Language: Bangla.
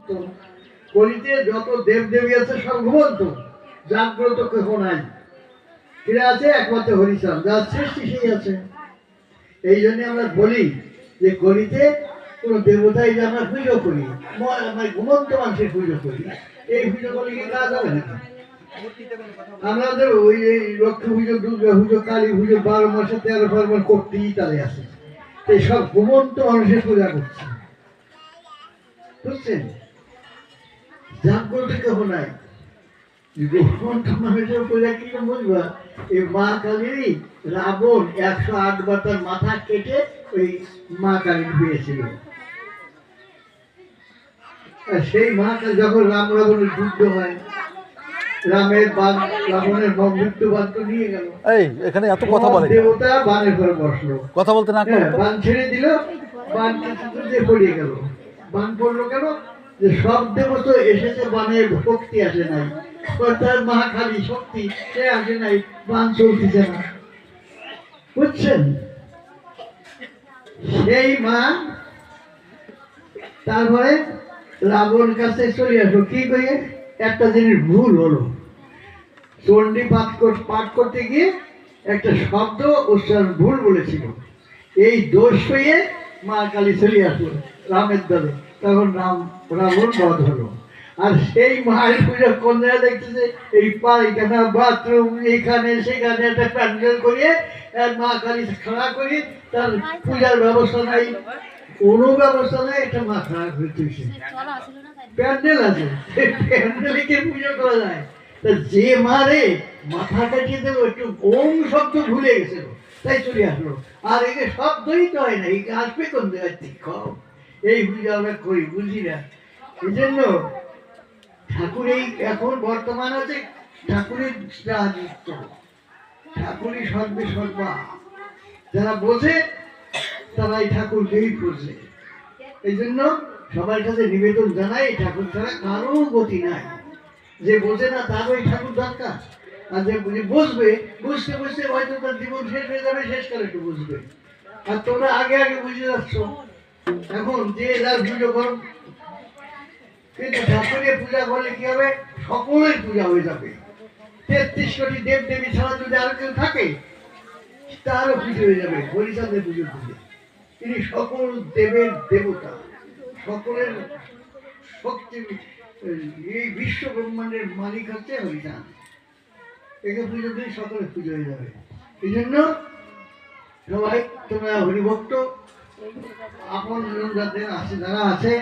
তো কলিতে যত দেব দেবী আছে সব ঘুমন্ত, জাগ্রত কেহ নাই। ফিরে আছে একমাত্র হরিচাঁদ, যার সৃষ্টি সেই আছে। এই জন্য আমরা বলি যে কলিতে কোনো দেবতাই যে আমরা পুজো করি, আমরা ঘুমন্ত মানুষের পুজো করি, এই পুজো করলে কি কাজ হবে না? আমাদের ওই লক্ষ্মী পুজো, দুর্গা পুজো, কালী পুজো 12 মাসে 13 পার্বণ করতেই তালে আছে। এই সব ঘুমন্ত মানুষের পূজা করছে, বুঝছেন? জাগ্রত কেহ নাই। ঘুমন্ত মানুষের পূজা কি বুঝবা? এই মা কালীরই রাবণ 108 বার তার মাথা কেটে ওই মা কালী ধুয়েছিল। সেই মা কালী যখন রাম রাবণের যুদ্ধ হয়, রামের বান রাবণের মৃত্যু বান তো নিয়ে গেল। এই এখানে এত কথা বলে, দেবতা বানের পরে বসলো, কথা বলতে না করে বান ছেড়ে দিল, বান কিছুতে পড়িয়ে গেল। বান পড়লো কেন? যে সব দেবতা এসেছে, বানের শক্তি আসে নাই, অর্থাৎ মা খালি শক্তি সে আসে নাই, বান চলতেছে না, বুঝছেন? সেই মা তারপরে রাবণ কাছে চলে আসলো, কি করে? একটা জিনিস ভুল হলো, চণ্ডী পাঠ করতে গিয়ে একটা শব্দ উচ্চারণ ভুল বলেছিল। এই দোষ হয়ে মা কালী চলে আসলো রামের দলে, তখন রাবণ বধ হলো। আর সেই মায়ের পূজা কন্যা দেখতেছে এই পায়খানা, বাথরুম, এখানে সেখানে একটা প্যান্ডেল করিয়ে মা কালী খাড়া করি, তার পূজার ব্যবস্থা নাই, কোনো ব্যবস্থা নাই, একটা মা খাড়া করে তুলছে। প্যান্ডেল আছে, প্যান্ডেলে কি পুজো করা যায়? যে মারে মাথা কাটিয়ে দেবো, একটু ওম শব্দ ভুলে গেছিল, তাই চলে আসলো। আর একে শব্দই তো হয় না, একে আসবে কোন জায়গায়? এই পুজো আমরা করি, বুঝি না। এই জন্য ঠাকুর এই এখন বর্তমান আছে ঠাকুরের রাজত্ব, ঠাকুরই সর্বে সর্বা। যারা বোঝে তারা এই ঠাকুরকেই বোঝে। এই জন্য সবার কাছে নিবেদন জানাই, ঠাকুর ছাড়া কারো গতি নাই। যে বোঝে না তারও এই ঠাকুর দরকার। আর যে বুঝবে, বুঝতে বুঝতে হয়তো তার জীবন শেষ হয়ে যাবে, শেষ করে একটু বুঝবে। আর তোমরা আগে আগে বুঝে যাচ্ছ, এখন যে যার পুজো করো, কিন্তু ঠাকুরের পূজা করলে কি হবে? সকলের পূজা হয়ে যাবে। 33 কোটি দেব দেবী ছাড়া যদি আর কেউ থাকে, তারও পুজো হয়ে যাবে হরিচাঁদের পুজোর পুজো। তিনি সকল দেবের দেবতা, সকলের শক্তি, এই বিশ্ব ব্রহ্মাণ্ডের মালিক হচ্ছে হরিচাঁদ। একে পুজো দিয়ে সকলের পুজো হয়ে যাবে। এই জন্য সবাই তোমরা হরিভক্ত আপন যাদের আছে, যারা আছে